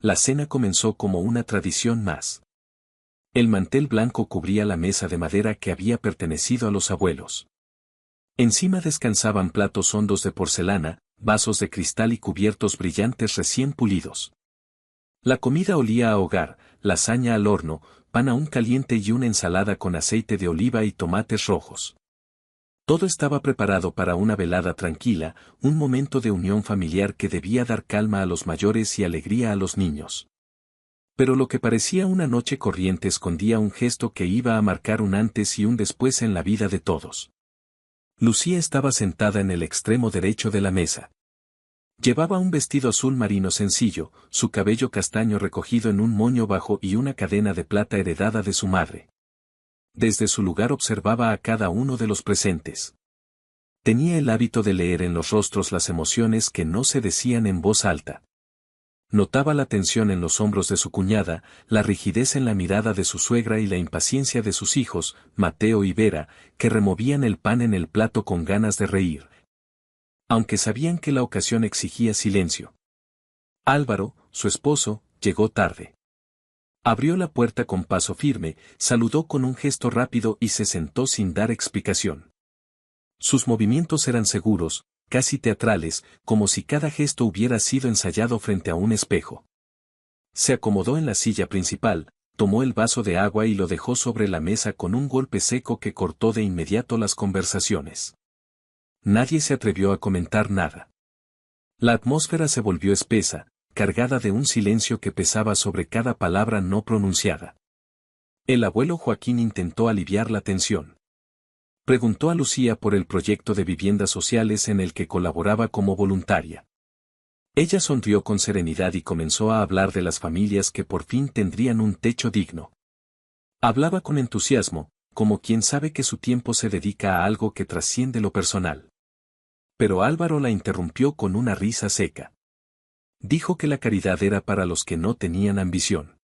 La cena comenzó como una tradición más. El mantel blanco cubría la mesa de madera que había pertenecido a los abuelos. Encima descansaban platos hondos de porcelana, vasos de cristal y cubiertos brillantes recién pulidos. La comida olía a hogar, lasaña al horno, pan aún caliente y una ensalada con aceite de oliva y tomates rojos. Todo estaba preparado para una velada tranquila, un momento de unión familiar que debía dar calma a los mayores y alegría a los niños. Pero lo que parecía una noche corriente escondía un gesto que iba a marcar un antes y un después en la vida de todos. Lucía estaba sentada en el extremo derecho de la mesa. Llevaba un vestido azul marino sencillo, su cabello castaño recogido en un moño bajo y una cadena de plata heredada de su madre. Desde su lugar observaba a cada uno de los presentes. Tenía el hábito de leer en los rostros las emociones que no se decían en voz alta. Notaba la tensión en los hombros de su cuñada, la rigidez en la mirada de su suegra y la impaciencia de sus hijos, Mateo y Vera, que removían el pan en el plato con ganas de reír. Aunque sabían que la ocasión exigía silencio. Álvaro, su esposo, llegó tarde. Abrió la puerta con paso firme, saludó con un gesto rápido y se sentó sin dar explicación. Sus movimientos eran seguros, casi teatrales, como si cada gesto hubiera sido ensayado frente a un espejo. Se acomodó en la silla principal, tomó el vaso de agua y lo dejó sobre la mesa con un golpe seco que cortó de inmediato las conversaciones. Nadie se atrevió a comentar nada. La atmósfera se volvió espesa, cargada de un silencio que pesaba sobre cada palabra no pronunciada. El abuelo Joaquín intentó aliviar la tensión. Preguntó a Lucía por el proyecto de viviendas sociales en el que colaboraba como voluntaria. Ella sonrió con serenidad y comenzó a hablar de las familias que por fin tendrían un techo digno. Hablaba con entusiasmo, como quien sabe que su tiempo se dedica a algo que trasciende lo personal. Pero Álvaro la interrumpió con una risa seca. Dijo que la caridad era para los que no tenían ambición.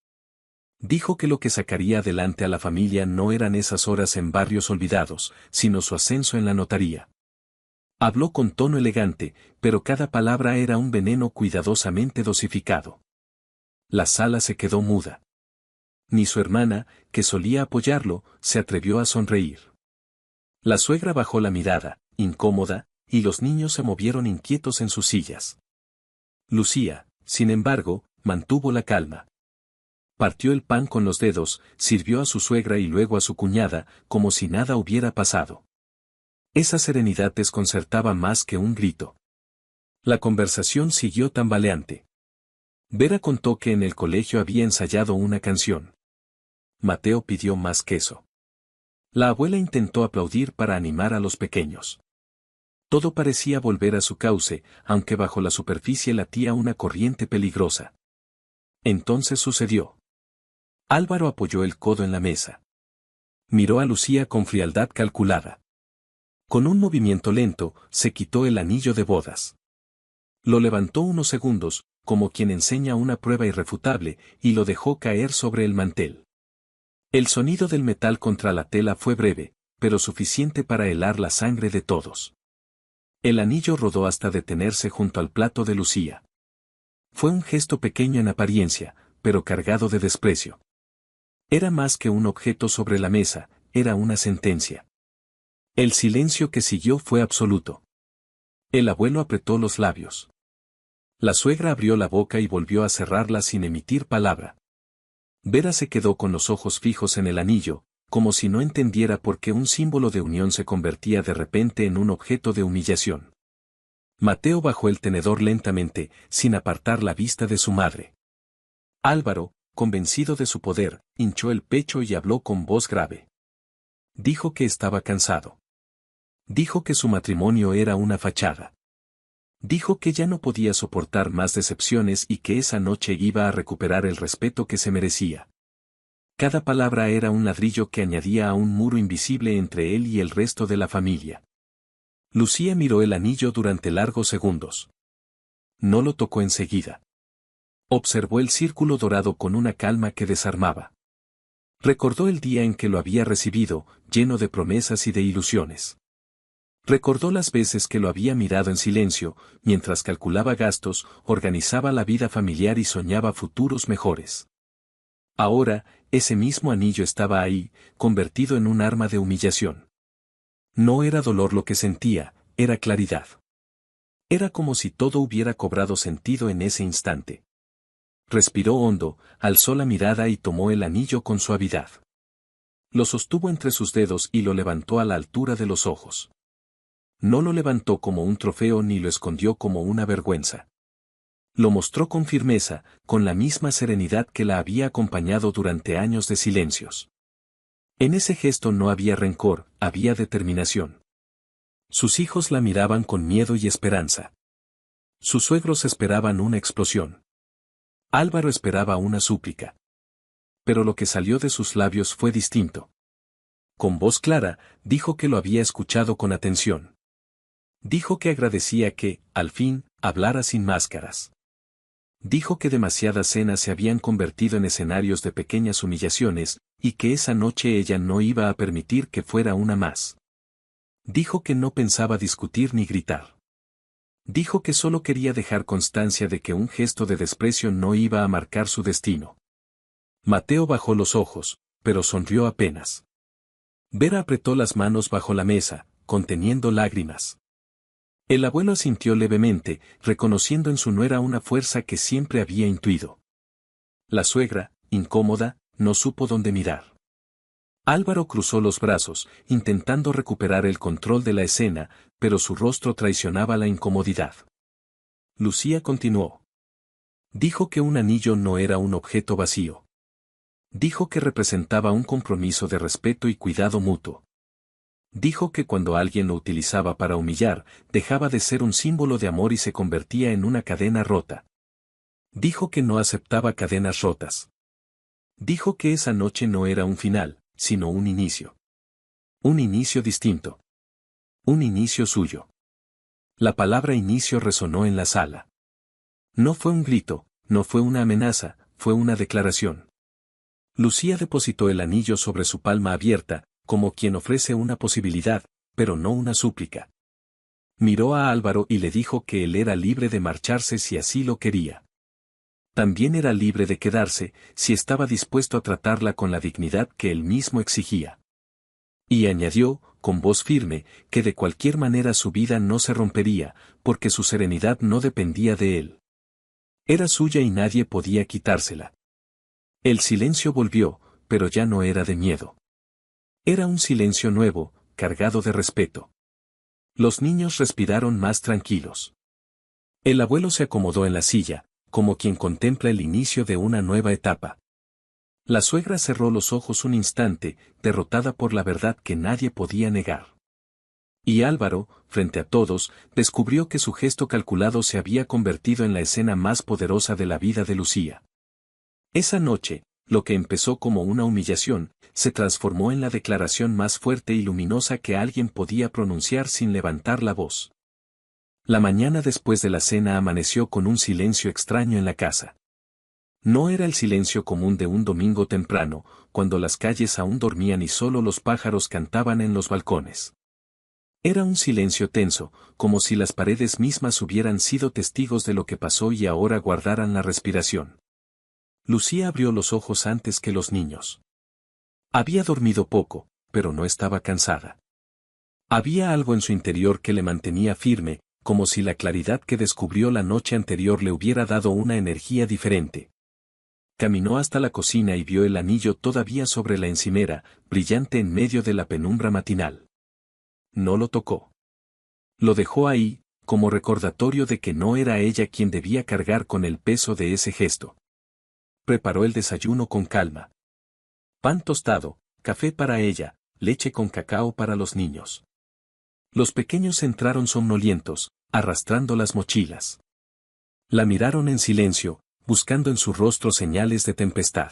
Dijo que lo que sacaría adelante a la familia no eran esas horas en barrios olvidados, sino su ascenso en la notaría. Habló con tono elegante, pero cada palabra era un veneno cuidadosamente dosificado. La sala se quedó muda. Ni su hermana, que solía apoyarlo, se atrevió a sonreír. La suegra bajó la mirada, incómoda, y los niños se movieron inquietos en sus sillas. Lucía, sin embargo, mantuvo la calma. Partió el pan con los dedos, sirvió a su suegra y luego a su cuñada, como si nada hubiera pasado. Esa serenidad desconcertaba más que un grito. La conversación siguió tambaleante. Vera contó que en el colegio había ensayado una canción. Mateo pidió más queso. La abuela intentó aplaudir para animar a los pequeños. Todo parecía volver a su cauce, aunque bajo la superficie latía una corriente peligrosa. Entonces sucedió. Álvaro apoyó el codo en la mesa. Miró a Lucía con frialdad calculada. Con un movimiento lento, se quitó el anillo de bodas. Lo levantó unos segundos, como quien enseña una prueba irrefutable, y lo dejó caer sobre el mantel. El sonido del metal contra la tela fue breve, pero suficiente para helar la sangre de todos. El anillo rodó hasta detenerse junto al plato de Lucía. Fue un gesto pequeño en apariencia, pero cargado de desprecio. Era más que un objeto sobre la mesa, era una sentencia. El silencio que siguió fue absoluto. El abuelo apretó los labios. La suegra abrió la boca y volvió a cerrarla sin emitir palabra. Vera se quedó con los ojos fijos en el anillo, como si no entendiera por qué un símbolo de unión se convertía de repente en un objeto de humillación. Mateo bajó el tenedor lentamente, sin apartar la vista de su madre. Álvaro, convencido de su poder, hinchó el pecho y habló con voz grave. Dijo que estaba cansado. Dijo que su matrimonio era una fachada. Dijo que ya no podía soportar más decepciones y que esa noche iba a recuperar el respeto que se merecía. Cada palabra era un ladrillo que añadía a un muro invisible entre él y el resto de la familia. Lucía miró el anillo durante largos segundos. No lo tocó enseguida. Observó el círculo dorado con una calma que desarmaba. Recordó el día en que lo había recibido, lleno de promesas y de ilusiones. Recordó las veces que lo había mirado en silencio, mientras calculaba gastos, organizaba la vida familiar y soñaba futuros mejores. Ahora, ese mismo anillo estaba ahí, convertido en un arma de humillación. No era dolor lo que sentía, era claridad. Era como si todo hubiera cobrado sentido en ese instante. Respiró hondo, alzó la mirada y tomó el anillo con suavidad. Lo sostuvo entre sus dedos y lo levantó a la altura de los ojos. No lo levantó como un trofeo ni lo escondió como una vergüenza. Lo mostró con firmeza, con la misma serenidad que la había acompañado durante años de silencios. En ese gesto no había rencor, había determinación. Sus hijos la miraban con miedo y esperanza. Sus suegros esperaban una explosión. Álvaro esperaba una súplica. Pero lo que salió de sus labios fue distinto. Con voz clara, dijo que lo había escuchado con atención. Dijo que agradecía que, al fin, hablara sin máscaras. Dijo que demasiadas cenas se habían convertido en escenarios de pequeñas humillaciones, y que esa noche ella no iba a permitir que fuera una más. Dijo que no pensaba discutir ni gritar. Dijo que solo quería dejar constancia de que un gesto de desprecio no iba a marcar su destino. Mateo bajó los ojos, pero sonrió apenas. Vera apretó las manos bajo la mesa, conteniendo lágrimas. El abuelo asintió levemente, reconociendo en su nuera una fuerza que siempre había intuido. La suegra, incómoda, no supo dónde mirar. Álvaro cruzó los brazos, intentando recuperar el control de la escena, pero su rostro traicionaba la incomodidad. Lucía continuó. Dijo que un anillo no era un objeto vacío. Dijo que representaba un compromiso de respeto y cuidado mutuo. Dijo que cuando alguien lo utilizaba para humillar, dejaba de ser un símbolo de amor y se convertía en una cadena rota. Dijo que no aceptaba cadenas rotas. Dijo que esa noche no era un final, sino un inicio. Un inicio distinto. Un inicio suyo. La palabra inicio resonó en la sala. No fue un grito, no fue una amenaza, fue una declaración. Lucía depositó el anillo sobre su palma abierta, como quien ofrece una posibilidad, pero no una súplica. Miró a Álvaro y le dijo que él era libre de marcharse si así lo quería. También era libre de quedarse, si estaba dispuesto a tratarla con la dignidad que él mismo exigía. Y añadió, con voz firme, que de cualquier manera su vida no se rompería, porque su serenidad no dependía de él. Era suya y nadie podía quitársela. El silencio volvió, pero ya no era de miedo. Era un silencio nuevo, cargado de respeto. Los niños respiraron más tranquilos. El abuelo se acomodó en la silla, como quien contempla el inicio de una nueva etapa. La suegra cerró los ojos un instante, derrotada por la verdad que nadie podía negar. Y Álvaro, frente a todos, descubrió que su gesto calculado se había convertido en la escena más poderosa de la vida de Lucía. Esa noche, lo que empezó como una humillación, se transformó en la declaración más fuerte y luminosa que alguien podía pronunciar sin levantar la voz. La mañana después de la cena amaneció con un silencio extraño en la casa. No era el silencio común de un domingo temprano, cuando las calles aún dormían y solo los pájaros cantaban en los balcones. Era un silencio tenso, como si las paredes mismas hubieran sido testigos de lo que pasó y ahora guardaran la respiración. Lucía abrió los ojos antes que los niños. Había dormido poco, pero no estaba cansada. Había algo en su interior que le mantenía firme, como si la claridad que descubrió la noche anterior le hubiera dado una energía diferente. Caminó hasta la cocina y vio el anillo todavía sobre la encimera, brillante en medio de la penumbra matinal. No lo tocó. Lo dejó ahí, como recordatorio de que no era ella quien debía cargar con el peso de ese gesto. Preparó el desayuno con calma. Pan tostado, café para ella, leche con cacao para los niños. Los pequeños entraron somnolientos, arrastrando las mochilas. La miraron en silencio, buscando en su rostro señales de tempestad.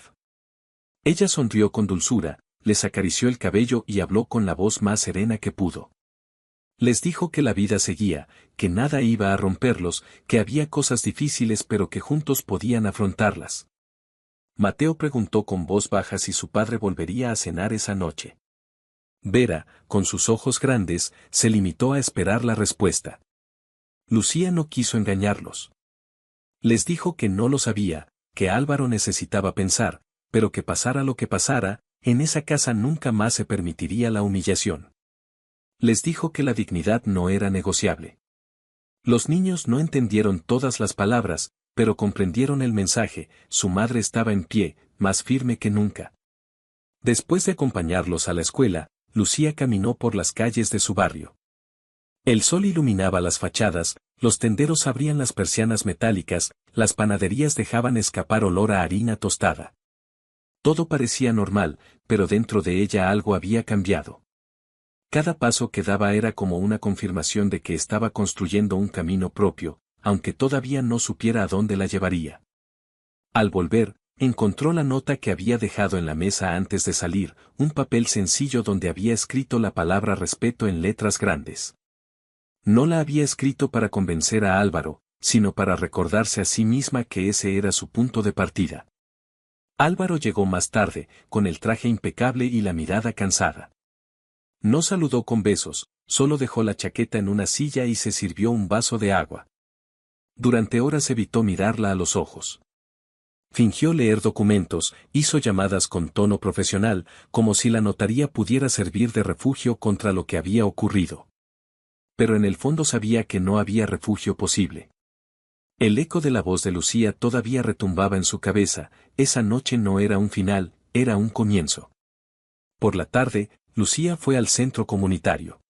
Ella sonrió con dulzura, les acarició el cabello y habló con la voz más serena que pudo. Les dijo que la vida seguía, que nada iba a romperlos, que había cosas difíciles pero que juntos podían afrontarlas. Mateo preguntó con voz baja si su padre volvería a cenar esa noche. Vera, con sus ojos grandes, se limitó a esperar la respuesta. Lucía no quiso engañarlos. Les dijo que no lo sabía, que Álvaro necesitaba pensar, pero que pasara lo que pasara, en esa casa nunca más se permitiría la humillación. Les dijo que la dignidad no era negociable. Los niños no entendieron todas las palabras, pero comprendieron el mensaje. Su madre estaba en pie, más firme que nunca. Después de acompañarlos a la escuela, Lucía caminó por las calles de su barrio. El sol iluminaba las fachadas, los tenderos abrían las persianas metálicas, las panaderías dejaban escapar olor a harina tostada. Todo parecía normal, pero dentro de ella algo había cambiado. Cada paso que daba era como una confirmación de que estaba construyendo un camino propio, aunque todavía no supiera a dónde la llevaría. Al volver, encontró la nota que había dejado en la mesa antes de salir, un papel sencillo donde había escrito la palabra respeto en letras grandes. No la había escrito para convencer a Álvaro, sino para recordarse a sí misma que ese era su punto de partida. Álvaro llegó más tarde, con el traje impecable y la mirada cansada. No saludó con besos, solo dejó la chaqueta en una silla y se sirvió un vaso de agua. Durante horas evitó mirarla a los ojos. Fingió leer documentos, hizo llamadas con tono profesional, como si la notaría pudiera servir de refugio contra lo que había ocurrido. Pero en el fondo sabía que no había refugio posible. El eco de la voz de Lucía todavía retumbaba en su cabeza. Esa noche no era un final, era un comienzo. Por la tarde, Lucía fue al centro comunitario.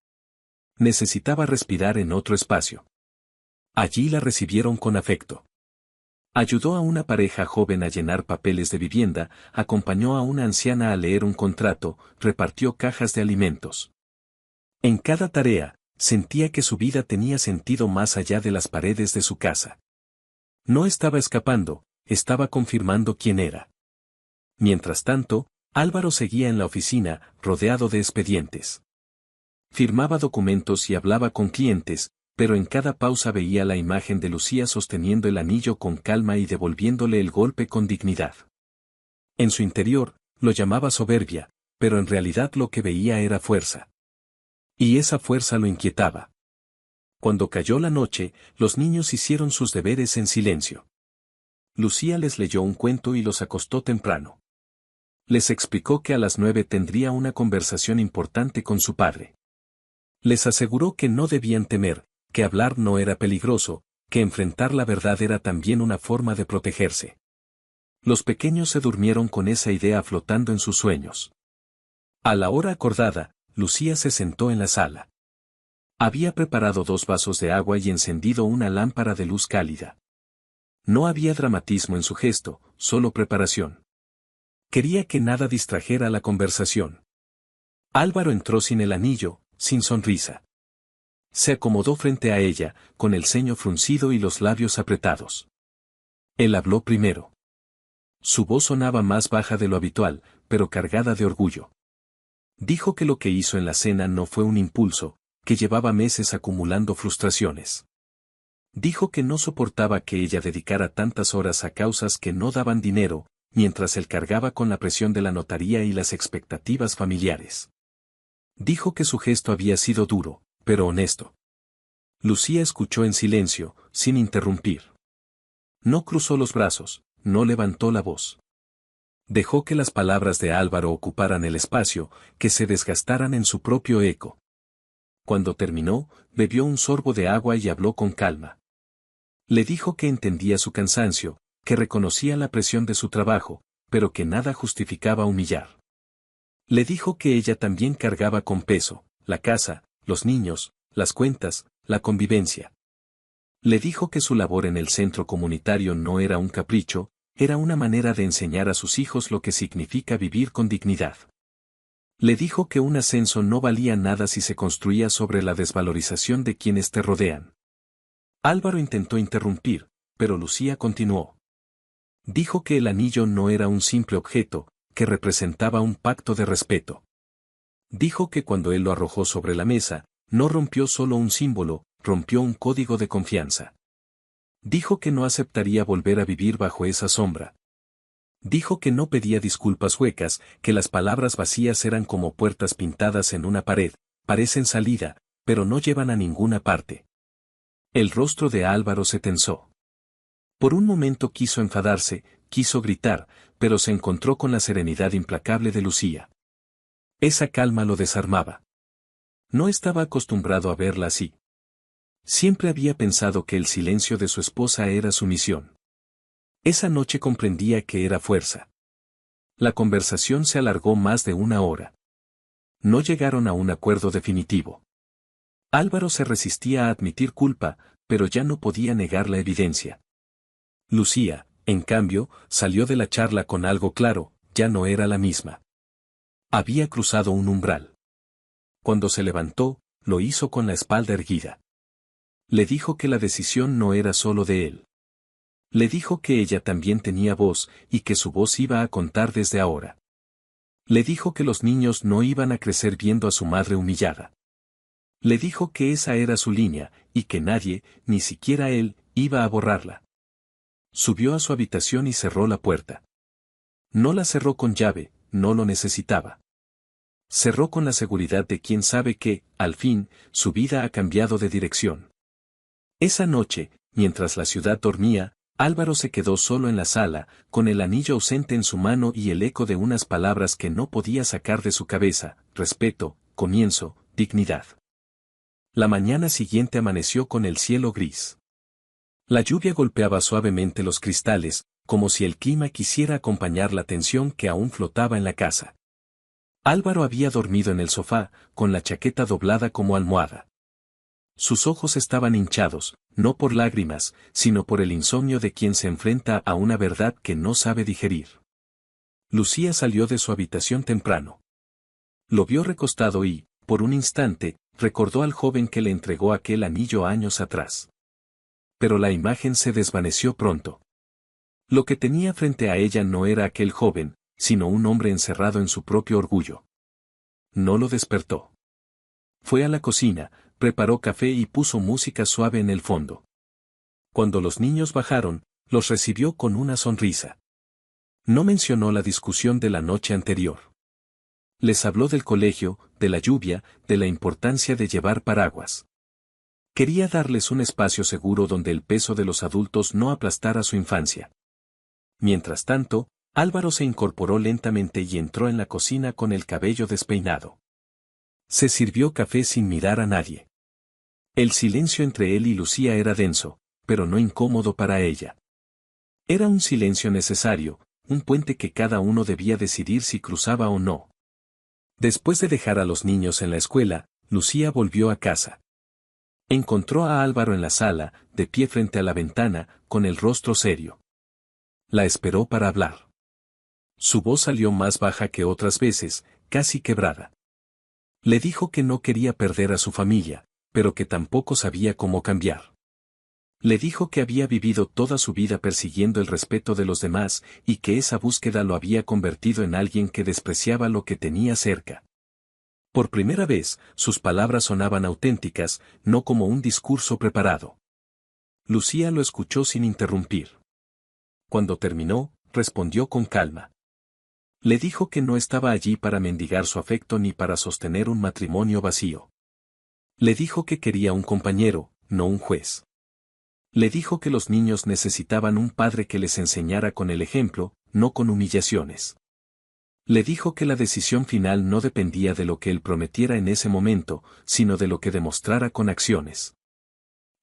Necesitaba respirar en otro espacio. Allí la recibieron con afecto. Ayudó a una pareja joven a llenar papeles de vivienda, acompañó a una anciana a leer un contrato, repartió cajas de alimentos. En cada tarea, sentía que su vida tenía sentido más allá de las paredes de su casa. No estaba escapando, estaba confirmando quién era. Mientras tanto, Álvaro seguía en la oficina, rodeado de expedientes. Firmaba documentos y hablaba con clientes, pero en cada pausa veía la imagen de Lucía sosteniendo el anillo con calma y devolviéndole el golpe con dignidad. En su interior, lo llamaba soberbia, pero en realidad lo que veía era fuerza. Y esa fuerza lo inquietaba. Cuando cayó la noche, los niños hicieron sus deberes en silencio. Lucía les leyó un cuento y los acostó temprano. Les explicó que a las 9 tendría una conversación importante con su padre. Les aseguró que no debían temer, que hablar no era peligroso, que enfrentar la verdad era también una forma de protegerse. Los pequeños se durmieron con esa idea flotando en sus sueños. A la hora acordada, Lucía se sentó en la sala. Había preparado 2 vasos de agua y encendido una lámpara de luz cálida. No había dramatismo en su gesto, solo preparación. Quería que nada distrajera la conversación. Álvaro entró sin el anillo, sin sonrisa. Se acomodó frente a ella, con el ceño fruncido y los labios apretados. Él habló primero. Su voz sonaba más baja de lo habitual, pero cargada de orgullo. Dijo que lo que hizo en la cena no fue un impulso, que llevaba meses acumulando frustraciones. Dijo que no soportaba que ella dedicara tantas horas a causas que no daban dinero, mientras él cargaba con la presión de la notaría y las expectativas familiares. Dijo que su gesto había sido duro, pero honesto. Lucía escuchó en silencio, sin interrumpir. No cruzó los brazos, no levantó la voz. Dejó que las palabras de Álvaro ocuparan el espacio, que se desgastaran en su propio eco. Cuando terminó, bebió un sorbo de agua y habló con calma. Le dijo que entendía su cansancio, que reconocía la presión de su trabajo, pero que nada justificaba humillar. Le dijo que ella también cargaba con peso, la casa, los niños, las cuentas, la convivencia. Le dijo que su labor en el centro comunitario no era un capricho, era una manera de enseñar a sus hijos lo que significa vivir con dignidad. Le dijo que un ascenso no valía nada si se construía sobre la desvalorización de quienes te rodean. Álvaro intentó interrumpir, pero Lucía continuó. Dijo que el anillo no era un simple objeto, que representaba un pacto de respeto. Dijo que cuando él lo arrojó sobre la mesa, no rompió solo un símbolo, rompió un código de confianza. Dijo que no aceptaría volver a vivir bajo esa sombra. Dijo que no pedía disculpas huecas, que las palabras vacías eran como puertas pintadas en una pared, parecen salida, pero no llevan a ninguna parte. El rostro de Álvaro se tensó. Por un momento quiso enfadarse, quiso gritar, pero se encontró con la serenidad implacable de Lucía. Esa calma lo desarmaba. No estaba acostumbrado a verla así. Siempre había pensado que el silencio de su esposa era sumisión. Esa noche comprendía que era fuerza. La conversación se alargó más de una hora. No llegaron a un acuerdo definitivo. Álvaro se resistía a admitir culpa, pero ya no podía negar la evidencia. Lucía, en cambio, salió de la charla con algo claro, ya no era la misma. Había cruzado un umbral. Cuando se levantó, lo hizo con la espalda erguida. Le dijo que la decisión no era solo de él. Le dijo que ella también tenía voz y que su voz iba a contar desde ahora. Le dijo que los niños no iban a crecer viendo a su madre humillada. Le dijo que esa era su línea y que nadie, ni siquiera él, iba a borrarla. Subió a su habitación y cerró la puerta. No la cerró con llave, no lo necesitaba. Cerró con la seguridad de quien sabe que, al fin, su vida ha cambiado de dirección. Esa noche, mientras la ciudad dormía, Álvaro se quedó solo en la sala, con el anillo ausente en su mano y el eco de unas palabras que no podía sacar de su cabeza: respeto, comienzo, dignidad. La mañana siguiente amaneció con el cielo gris. La lluvia golpeaba suavemente los cristales, como si el clima quisiera acompañar la tensión que aún flotaba en la casa. Álvaro había dormido en el sofá, con la chaqueta doblada como almohada. Sus ojos estaban hinchados, no por lágrimas, sino por el insomnio de quien se enfrenta a una verdad que no sabe digerir. Lucía salió de su habitación temprano. Lo vio recostado y, por un instante, recordó al joven que le entregó aquel anillo años atrás. Pero la imagen se desvaneció pronto. Lo que tenía frente a ella no era aquel joven, sino un hombre encerrado en su propio orgullo. No lo despertó. Fue a la cocina, preparó café y puso música suave en el fondo. Cuando los niños bajaron, los recibió con una sonrisa. No mencionó la discusión de la noche anterior. Les habló del colegio, de la lluvia, de la importancia de llevar paraguas. Quería darles un espacio seguro donde el peso de los adultos no aplastara su infancia. Mientras tanto, Álvaro se incorporó lentamente y entró en la cocina con el cabello despeinado. Se sirvió café sin mirar a nadie. El silencio entre él y Lucía era denso, pero no incómodo para ella. Era un silencio necesario, un puente que cada uno debía decidir si cruzaba o no. Después de dejar a los niños en la escuela, Lucía volvió a casa. Encontró a Álvaro en la sala, de pie frente a la ventana, con el rostro serio. La esperó para hablar. Su voz salió más baja que otras veces, casi quebrada. Le dijo que no quería perder a su familia, pero que tampoco sabía cómo cambiar. Le dijo que había vivido toda su vida persiguiendo el respeto de los demás y que esa búsqueda lo había convertido en alguien que despreciaba lo que tenía cerca. Por primera vez, sus palabras sonaban auténticas, no como un discurso preparado. Lucía lo escuchó sin interrumpir. Cuando terminó, respondió con calma. Le dijo que no estaba allí para mendigar su afecto ni para sostener un matrimonio vacío. Le dijo que quería un compañero, no un juez. Le dijo que los niños necesitaban un padre que les enseñara con el ejemplo, no con humillaciones. Le dijo que la decisión final no dependía de lo que él prometiera en ese momento, sino de lo que demostrara con acciones.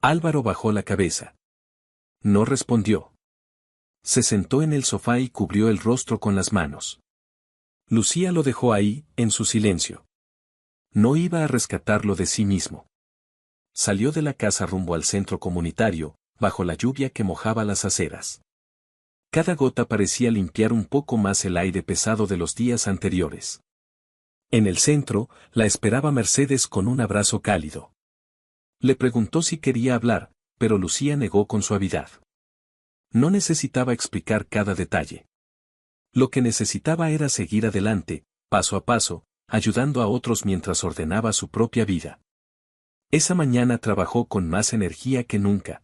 Álvaro bajó la cabeza. No respondió. Se sentó en el sofá y cubrió el rostro con las manos. Lucía lo dejó ahí, en su silencio. No iba a rescatarlo de sí mismo. Salió de la casa rumbo al centro comunitario, bajo la lluvia que mojaba las aceras. Cada gota parecía limpiar un poco más el aire pesado de los días anteriores. En el centro, la esperaba Mercedes con un abrazo cálido. Le preguntó si quería hablar, pero Lucía negó con suavidad. No necesitaba explicar cada detalle. Lo que necesitaba era seguir adelante, paso a paso, ayudando a otros mientras ordenaba su propia vida. Esa mañana trabajó con más energía que nunca.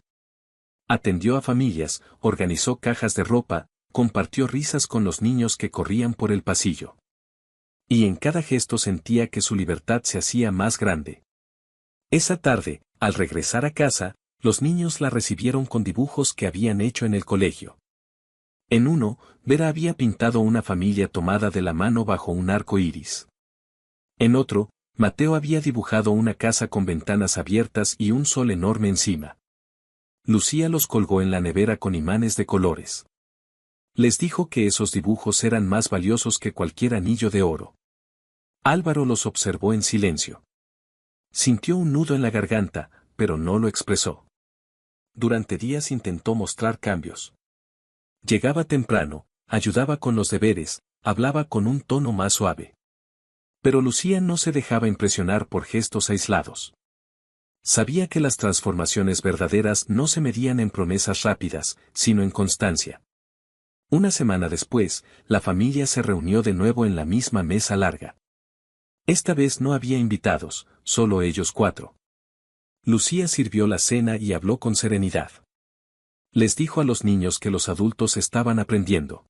Atendió a familias, organizó cajas de ropa, compartió risas con los niños que corrían por el pasillo. Y en cada gesto sentía que su libertad se hacía más grande. Esa tarde, al regresar a casa, los niños la recibieron con dibujos que habían hecho en el colegio. En uno, Vera había pintado una familia tomada de la mano bajo un arco iris. En otro, Mateo había dibujado una casa con ventanas abiertas y un sol enorme encima. Lucía los colgó en la nevera con imanes de colores. Les dijo que esos dibujos eran más valiosos que cualquier anillo de oro. Álvaro los observó en silencio. Sintió un nudo en la garganta, pero no lo expresó. Durante días intentó mostrar cambios. Llegaba temprano, ayudaba con los deberes, hablaba con un tono más suave. Pero Lucía no se dejaba impresionar por gestos aislados. Sabía que las transformaciones verdaderas no se medían en promesas rápidas, sino en constancia. Una semana después, la familia se reunió de nuevo en la misma mesa larga. Esta vez no había invitados, solo ellos 4. Lucía sirvió la cena y habló con serenidad. Les dijo a los niños que los adultos estaban aprendiendo.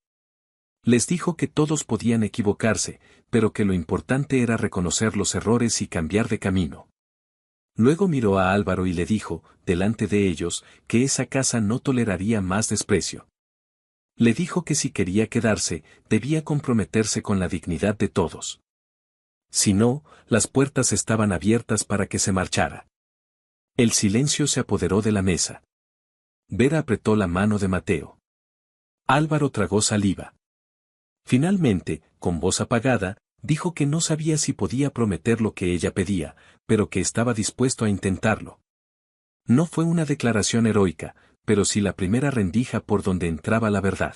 Les dijo que todos podían equivocarse, pero que lo importante era reconocer los errores y cambiar de camino. Luego miró a Álvaro y le dijo, delante de ellos, que esa casa no toleraría más desprecio. Le dijo que si quería quedarse, debía comprometerse con la dignidad de todos. Si no, las puertas estaban abiertas para que se marchara. El silencio se apoderó de la mesa. Vera apretó la mano de Mateo. Álvaro tragó saliva. Finalmente, con voz apagada, dijo que no sabía si podía prometer lo que ella pedía, pero que estaba dispuesto a intentarlo. No fue una declaración heroica, pero sí la primera rendija por donde entraba la verdad.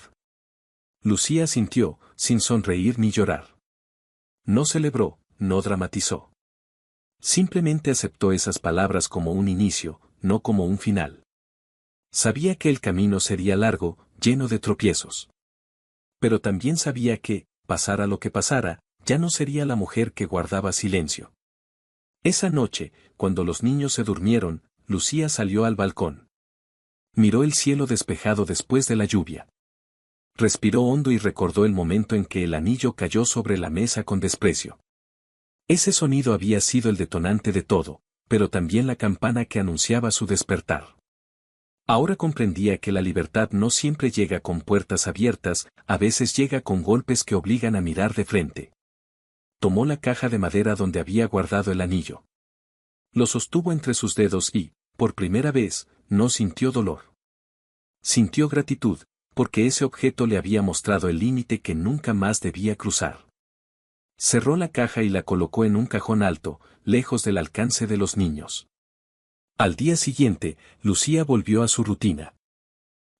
Lucía sintió, sin sonreír ni llorar. No celebró, no dramatizó. Simplemente aceptó esas palabras como un inicio, no como un final. Sabía que el camino sería largo, lleno de tropiezos. Pero también sabía que, pasara lo que pasara, ya no sería la mujer que guardaba silencio. Esa noche, cuando los niños se durmieron, Lucía salió al balcón. Miró el cielo despejado después de la lluvia. Respiró hondo y recordó el momento en que el anillo cayó sobre la mesa con desprecio. Ese sonido había sido el detonante de todo, pero también la campana que anunciaba su despertar. Ahora comprendía que la libertad no siempre llega con puertas abiertas, a veces llega con golpes que obligan a mirar de frente. Tomó la caja de madera donde había guardado el anillo. Lo sostuvo entre sus dedos y, por primera vez, no sintió dolor. Sintió gratitud, porque ese objeto le había mostrado el límite que nunca más debía cruzar. Cerró la caja y la colocó en un cajón alto, lejos del alcance de los niños. Al día siguiente, Lucía volvió a su rutina.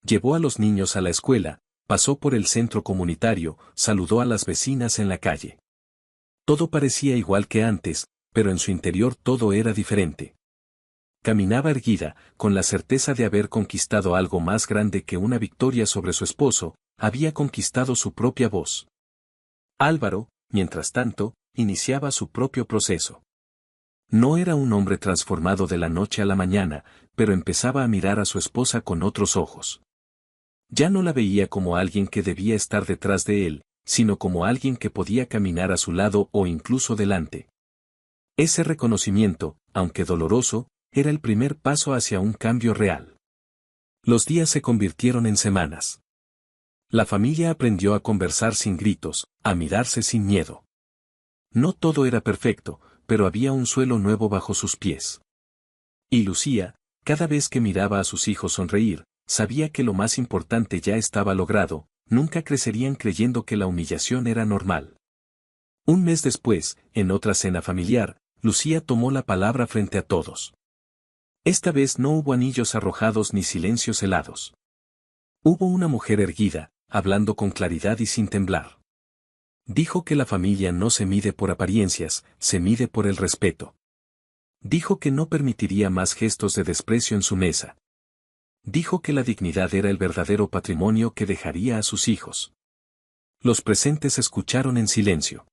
Llevó a los niños a la escuela, pasó por el centro comunitario, saludó a las vecinas en la calle. Todo parecía igual que antes, pero en su interior todo era diferente. Caminaba erguida, con la certeza de haber conquistado algo más grande que una victoria sobre su esposo, había conquistado su propia voz. Álvaro, mientras tanto, iniciaba su propio proceso. No era un hombre transformado de la noche a la mañana, pero empezaba a mirar a su esposa con otros ojos. Ya no la veía como alguien que debía estar detrás de él, sino como alguien que podía caminar a su lado o incluso delante. Ese reconocimiento, aunque doloroso, era el primer paso hacia un cambio real. Los días se convirtieron en semanas. La familia aprendió a conversar sin gritos, a mirarse sin miedo. No todo era perfecto, pero había un suelo nuevo bajo sus pies. Y Lucía, cada vez que miraba a sus hijos sonreír, sabía que lo más importante ya estaba logrado, nunca crecerían creyendo que la humillación era normal. Un mes después, en otra cena familiar, Lucía tomó la palabra frente a todos. Esta vez no hubo anillos arrojados ni silencios helados. Hubo una mujer erguida, hablando con claridad y sin temblar. Dijo que la familia no se mide por apariencias, se mide por el respeto. Dijo que no permitiría más gestos de desprecio en su mesa. Dijo que la dignidad era el verdadero patrimonio que dejaría a sus hijos. Los presentes escucharon en silencio.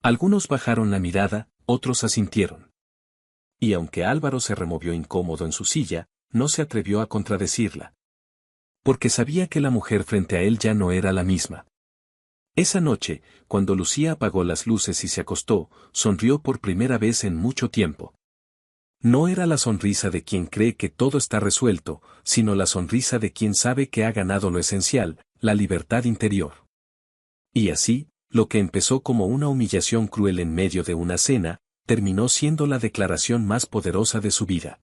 Algunos bajaron la mirada, otros asintieron. Y aunque Álvaro se removió incómodo en su silla, no se atrevió a contradecirla. Porque sabía que la mujer frente a él ya no era la misma. Esa noche, cuando Lucía apagó las luces y se acostó, sonrió por primera vez en mucho tiempo. No era la sonrisa de quien cree que todo está resuelto, sino la sonrisa de quien sabe que ha ganado lo esencial, la libertad interior. Y así, lo que empezó como una humillación cruel en medio de una cena, terminó siendo la declaración más poderosa de su vida.